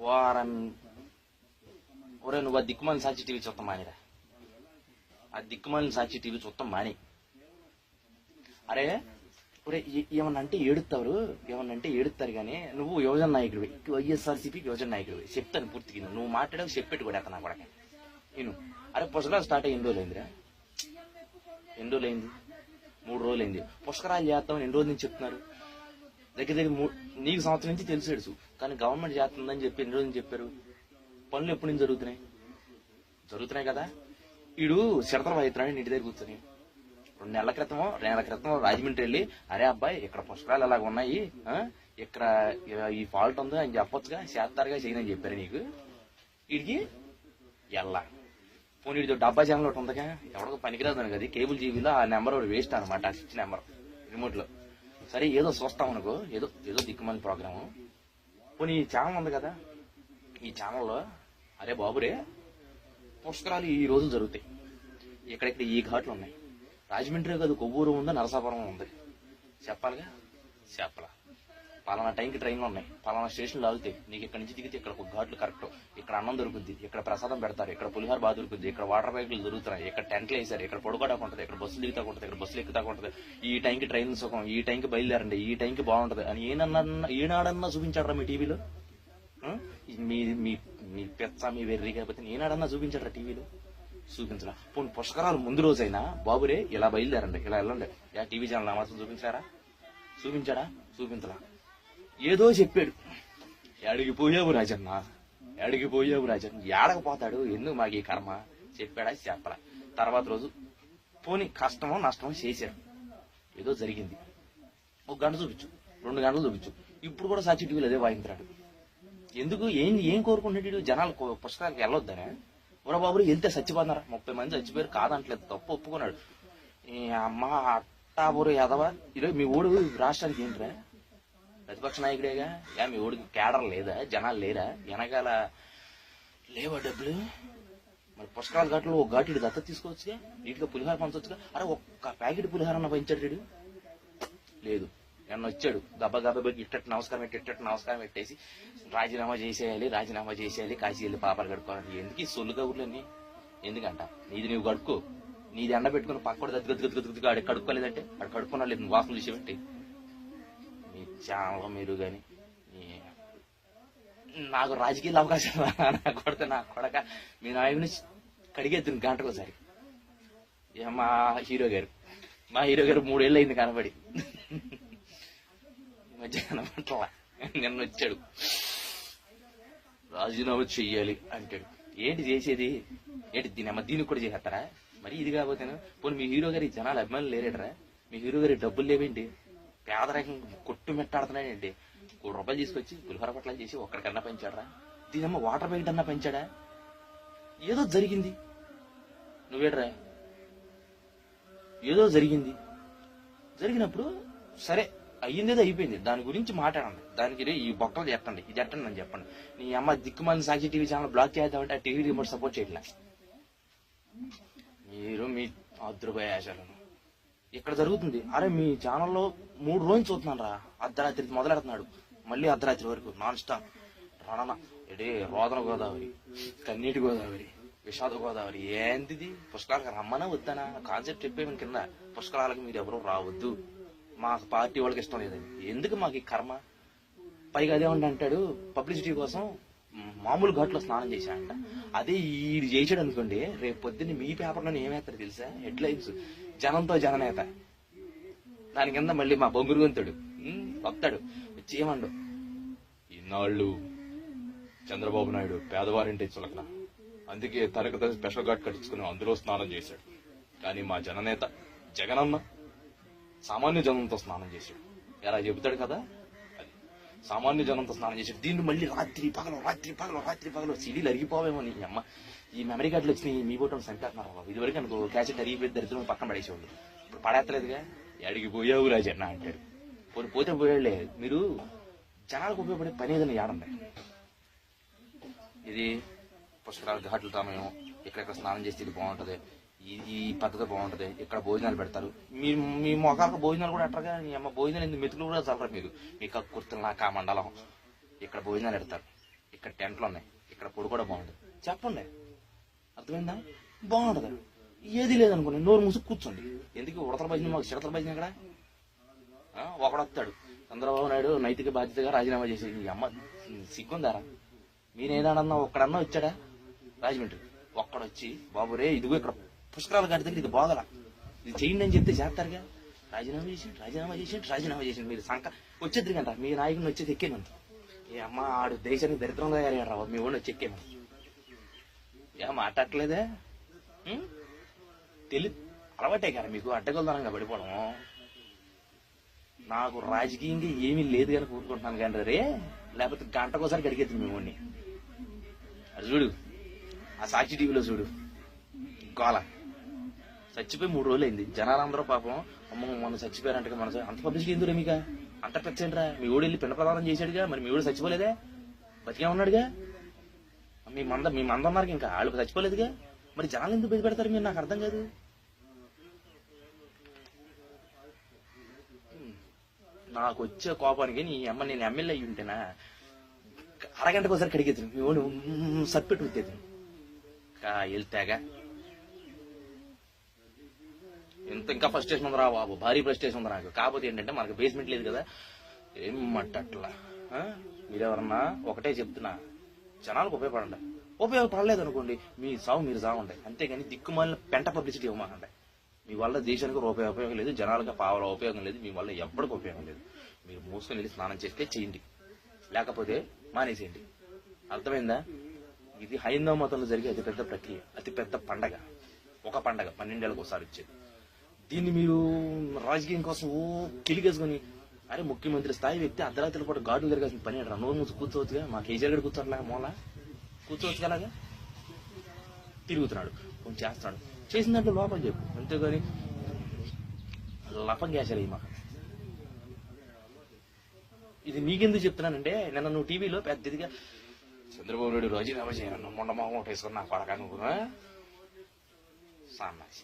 వారం ఒరే నువ్వు ఆ దిక్కుమాలిన సాక్షి టీవీ చూస్తాం మానిరా. ఆ దిక్కుమాలిన సాక్షి టీవీ చూస్తాం మాని. అరే ఒరే ఏమన్నా అంటే ఏడుస్తారు కానీ నువ్వు యువజన నాయకుడివి, వైఎస్ఆర్సీపీకి యువజన నాయకుడివి. చెప్తాను పూర్తిగా, నువ్వు మాట్లాడావు చెప్పెట్టు కూడా అతను కూడా నేను. అరే పుష్కరాలు స్టార్ట్ అయ్యి ఎన్ని రోజులు అయిందిరా? 3 రోజులు అయింది. పుష్కరాలు చేస్తామని ఎన్ని రోజుల నుంచి చెప్తున్నారు? దగ్గర నీకు సంవత్సరం నుంచి తెలిసేడు, కానీ గవర్నమెంట్ చేస్తుందని చెప్పి ఎన్ని రోజులు చెప్పారు? పనులు ఎప్పటి నుంచి జరుగుతున్నాయి కదా. వీడు చిరతలు వాయిస్తున్నాడు ఇంటి దగ్గర కూర్చొని. 2 నెలల క్రితం రాజమండ్రి వెళ్ళి, అరే అబ్బాయి ఇక్కడ పుష్కరాలు అలాగ ఉన్నాయి, ఇక్కడ ఈ ఫాల్ట్ ఉంది అని చెప్పొచ్చుగా, చేస్తారుగా చేయనని చెప్పారు నీకు. వీడికి ఎల్లా పోనీ వీడితో డబ్బా ఛానల్ ఒకటి ఉందిగా, ఎవరికి పనికిరాదు కదా కేబుల్ జీబీలో. ఆ నెంబర్ వేస్ట్ అనమాట, ఆ స్విచ్ నెంబర్ రిమోట్ లో. సరే ఏదో చూస్తాం అనుకో, ఏదో దిక్కుమని ప్రోగ్రాము. పోనీ ఈ ఛానల్ ఉంది కదా, ఈ ఛానల్లో అరే బాబురే పుష్కరాలు ఈ రోజు జరుగుతాయి, ఇక్కడిక్కడ ఈ ఘాట్లు ఉన్నాయి, రాజమండ్రి కాదు కొవ్వూరు ఉంది, నరసాపురం ఉంది, చెప్పాలిగా. చెప్పలా పలానా టైంకి ట్రైన్లు ఉన్నాయి, పలానా స్టేషన్లు ఆగుతాయి, నీకు ఇక్కడ నుంచి దిగితే ఇక్కడ ఘాట్లు కరెక్ట్, ఇక్కడ అన్నం దొరుకుద్ది, ఇక్కడ ప్రసాదం పెడతారు, ఇక్కడ పులిహార బాగా దొరుకుద్ది, ఇక్కడ వాటర్ బైకులు దొరుకుతున్నాయి, ఇక్కడ టెంట్లు వేసారు, ఇక్కడ పడుకోవడానికి ఉంటుంది, ఇక్కడ బస్సులు దిగుతా ఉంటుంది, ఇక్కడ బస్సులు ఎక్కుతా ఉంటుంది, ఈ టైంకి ట్రైన్ సుఖం, ఈ టైంకి బయలుదేరండి, ఈ టైంకి బాగుంటది అని ఏనాడన్నా చూపించాడరా మీ టీవీలో? మీ పెచ్చ మీ వెర్రి కాకపోతే ఏనాడన్నా చూపించాడరా టీవీలో? చూపించరా. పోనీ పుష్కరాలు ముందు రోజైనా బాబురే ఇలా బయలుదేరండి, ఇలా వెళ్ళండి, టీవీ ఛానల్ మాత్రం చూపించాడా? చూపించరా. ఏదో చెప్పాడు, ఎడికి పోయావు రాజన్న, ఏడకపోతాడు, ఎందుకు మాకు ఈ కర్మ? చెప్పాడా? చెప్పరా. తర్వాత రోజు పోనీ కష్టమో నష్టమో చేశారు, ఏదో జరిగింది, 1 గంట చూపించు, 2 గంటలు చూపించు. ఇప్పుడు కూడా సాక్షి టీవీలో అదే వాయించాడు. ఎందుకు? ఏం కోరుకుంటాడు? జనాలు పుస్తకాలకు వెళ్ళొద్దనే. ఊరబాబులు వెళ్తే చచ్చిపోతున్నారా? 30 మంది చచ్చిపోయారు, కాదంటలేదు, తప్పు ఒప్పుకున్నాడు. అమ్మ అట్టాబూరు యాదవ. ఈరోజు మీ ఊడు రాష్ట్రానికి ఏంట్రా? ప్రతిపక్ష నాయకుడేగా. మీ ఊడికి కేడర్ లేదా? జనాలు లేరా? వెనకాల లేవా డబ్బులు? మరి పుష్కరాల ఘాట్లో 1 ఘాటు దత్త తీసుకోవచ్చుగా, నీటిగా పులిహార పంచవచ్చుగా. అరే 1 ప్యాకెట్ పులిహార అన్న పంచాడు లేదు. ఎన్న వచ్చాడు గబ్బా ఇట్టట్టు నమస్కారం పెట్టేసి రాజీనామా చేసేయాలి, కాశీ వెళ్ళి పాపాలు కడుక్కోవాలి. ఎందుకు ఈ సొల్లు కబుర్లన్నీ? ఎందుకంట నీది నువ్వు కడుక్కో, నీది ఎండ పెట్టుకుని పక్కడు గద్దు ఆడ కడుక్కోలేదంటే ఆడ కడుక్కున్నా లేదు, నువ్వు వాసన చూసేబెట్టి మీ ఛానల్ మీరు గాని. నాకు రాజకీయ అవకాశం కొడితే నా కొడక మీ నాయకుని కడిగేద్దును గంటకోసారి. మా హీరో గారు 3 ఏళ్ళు అయింది కనబడి, మధ్యాహ్నం పట్ల నిన్న వచ్చాడు, రాజీనామా చెయ్యాలి అంటాడు. ఏంటి చేసేది? దీనికి కూడా చేసేస్తారా? మరి ఇది కాకపోతేనా? పోనీ మీ హీరో గారి జనాలు అభిమానులు లేరేటరా? మీ హీరో గారి డబ్బులు లేవేంటి? పేదరికం కొట్టు మెట్టాడుతున్నాడేంటి? 1 రూపాయలు తీసుకొచ్చి పులిహోర పట్ల చేసి ఒక్కడికన్నా పెంచాడరా? దీనమ్మ వాటర్ ప్యాకెట్ అన్నా పెంచాడా? ఏదో జరిగింది, నువ్వేట్రా? ఏదో జరిగినప్పుడు సరే అయ్యిందేదో అయిపోయింది, దాని గురించి మాట్లాడండి, దానికి ఈ బొక్కలు చెప్పండి, ఇది ఎట్టండి అని చెప్పండి. నీ అమ్మ దిక్కుమాలిన సాక్షి టీవీ ఛానల్ బ్లాక్ చేద్దామంటే ఆ టీవీ రిమోట్ సపోర్ట్ చేయట్లే. మీరు మీ అదృభయాశాలను ఇక్కడ జరుగుతుంది. అరే మీ ఛానల్లో 3 రోజులు చూస్తున్నాను రా, అర్ధరాత్రి మొదలెడుతున్నాడు, మళ్ళీ అర్ధరాత్రి వరకు నాన్ స్టాప్ రణన. రోదన గోదావరి, కన్నీటి గోదావరి, విషాద గోదావరి. ఏంటిది? పుష్కరాలకు రమ్మనా వద్దనా? కాన్సెప్ట్ చెప్పేమి కింద. పుష్కరాలకు మీరు ఎవరు రావద్దు, మా పార్టీ వాళ్ళకి ఇష్టం లేదండి. ఎందుకు మాకు ఈ కర్మ? పైగా అదేమంటే అంటాడు, పబ్లిసిటీ కోసం మామూలు ఘాట్లో స్నానం చేశాడంట. అదే ఈడు చేసాడు అనుకోండి, రేపు పొద్దున్న మీ పేపర్లో ఏమేస్తారు తెలుసా? హెడ్లైన్స్, జనంతో జననేత. దాని కింద మళ్ళీ మా బొంగురు గొంతుడు వస్తాడు, వచ్చి ఏమండు, ఇన్నాళ్ళు చంద్రబాబు నాయుడు పేదవారింటి చులకన, అందుకే తనకు స్పెషల్ ఘాట్ కట్టించుకుని అందులో స్నానం చేశాడు. కానీ మా జననేత జగనన్న సామాన్య జనంతో స్నానం చేశాడు. ఎలా చెబుతాడు కదా, అది సామాన్య జనంతో స్నానం చేశాడు. దీన్ని మళ్ళీ రాత్రి పగలు సిడీలు అరిగిపోవేమో నీ అమ్మ. ఈ మెమరీ కార్డులు వచ్చి మీ బోటం సంపేస్తున్నారు బాబు. ఇదివరకు అనుకో క్యాసెట్ అరిగిపోయి దరిద్రం పక్కన పడేసేవాళ్ళు, ఇప్పుడు పడేస్తలేదుగా. ఎడికి పోయావు రాజన్న అంటాడు. పోతే పోయాడులే. మీరు జనాలకు ఉపయోగపడే పని ఏదైనా ఏడండి. ఇది పుష్కరాల ఘాట్ల సమయం, ఇక్కడెక్కడ స్నానం చేస్తే ఇది బాగుంటది, ఈ పద్ధతి బాగుంటది, ఇక్కడ భోజనాలు పెడతారు. మీ మొఖాలకు భోజనాలు కూడా ఎట్టగా. నీ అమ్మ భోజనాలు ఎందుకు మెతుకులు కూడా చల్లరు మీరు, మీ కక్కుర్తులు నా కా మండలం. ఇక్కడ భోజనాలు పెడతారు, ఇక్కడ టెంట్లు ఉన్నాయి, ఇక్కడ పొడి కూడా బాగుంటుంది. చెప్పండి, అర్థమైందా? బాగుంటది. ఏది లేదనుకోండి, నోరు మూసుకు కూర్చోండి. ఎందుకు ఉడతల భజన, మాకు చిడతల భజన ఇక్కడ. ఒకడొస్తాడు, చంద్రబాబు నాయుడు నైతిక బాధ్యతగా రాజీనామా చేసేది. ఈ అమ్మ సిగ్గుందారా? మీరేదన్నా ఒక్కడన్నా వచ్చాడా రాజమండ్రి? ఒక్కడొచ్చి బాబు రే ఇదిగో ఇక్కడ పుష్కరాల గాడి దగ్గర ఇది బాగల, ఇది చేయండి అని చెప్తే చేస్తారుగా. రాజీనామా చేసి మీరు సంక వచ్చేద్దరు కంట మీ నాయకుని వచ్చేది ఎక్కేమంట. ఏ అమ్మ ఆడు దేశానికి దరిద్రంగా తయారయ్యాడు రా, మీ ఊళ్ళో వచ్చి ఎక్కేమని. ఏ మాట్లాడలేదే? అలవాటే కదా మీకు అడ్డగొల్దానంగా పడిపోవడం. నాకు రాజకీయంగా ఏమీ లేదు కానీ కూరుకుంటున్నాను కానీ రే, లేకపోతే గంటకోసారి గడిగేది మీ ఊడిని. అది చూడు, ఆ సాక్షి టీవీలో చూడు గోల. చచ్చిపోయి 3 రోజులు అయింది. జనాలందరూ పాపం అమ్మ మొన్న చచ్చిపోయారంటే మన అంత పబ్లిసిటీ ఎందుకు మీక అంత పెంచండిరా. మీ ఊడు వెళ్ళి పిండ ప్రదానం చేశాడుగా, మరి మీ ఊడు చచ్చిపోలేదే, బతికే ఉన్నాడుగా. మీ మంద ఉన్నారు ఇంకా, వాళ్ళు చచ్చిపోలేదుగా. మరి జనాలు ఎందుకు బయట పెడతారు మీరు? నాకు అర్థం కాదు. నాకు వచ్చే కోపానికి నీ అమ్మ నేను ఎమ్మెల్యే అయ్యి ఉంటేనా అరగంటకు ఒకసారి కడిగేది మీ ఊడు సప్పెట్టు ఉత్తేది వెళ్తాగా. ఇంకా ఫ్రస్ట్రేషన్ ఉందిరా బాబు, భారీ ఫ్రస్ట్రేషన్ ఉంది నాకు. కాకపోతే ఏంటంటే మనకు బేస్మెంట్ లేదు కదా, ఏం మట్టట్లా. మీరెవరన్నా ఒకటే చెప్తున్నా, జనాలకు ఉపయోగపడండి. ఉపయోగపడలేదు అనుకోండి, మీ సాగు మీరు సాగుండే. అంతేగాని దిక్కుమాలిన పెంట పబ్లిసిటీ ఇవ్వమాకండి. మీ వల్ల దేశానికి ఉపయోగం లేదు, జనాలకు పావుల ఉపయోగం లేదు, మీ వల్ల ఎప్పటికి ఉపయోగం లేదు. మీరు మూసుకొని వెళ్ళి స్నానం చేస్తే చేయండి, లేకపోతే మానేసేయండి. అర్థమైందా? ఇది హైందవ మతంలో జరిగే అతిపెద్ద ప్రక్రియ, అతిపెద్ద పండగ. ఒక పండగ 12 ఏళ్ళకి ఒకసారి వచ్చేది. దీన్ని మీరు రాజకీయం కోసం కిలిగేసుకుని, అరే ముఖ్యమంత్రి స్థాయి వ్యక్తి అర్ధరాత్రి పూట గాడులు తిరగాల్సిన పని అంటారా? నోరు మూసి కూర్చోవచ్చుగా. మా కేసీఆర్ గడు కూర్చోట్లా, మూల కూర్చోవచ్చు అలాగా. తిరుగుతున్నాడు, కొంచెం చేస్తున్నాడు, చేసిన దాంట్లో లోపల చెప్పు, అంతేగాని లపం చేశారు. మా ఇది మీకెందుకు చెప్తున్నానంటే, నిన్న నువ్వు టీవీలో పెద్దదిగా చంద్రబాబు నాయుడు రాజీనామా చేయను మొండ మొహం ఒకటి వేసుకుని నా పడక నువ్వు సన్నాసి.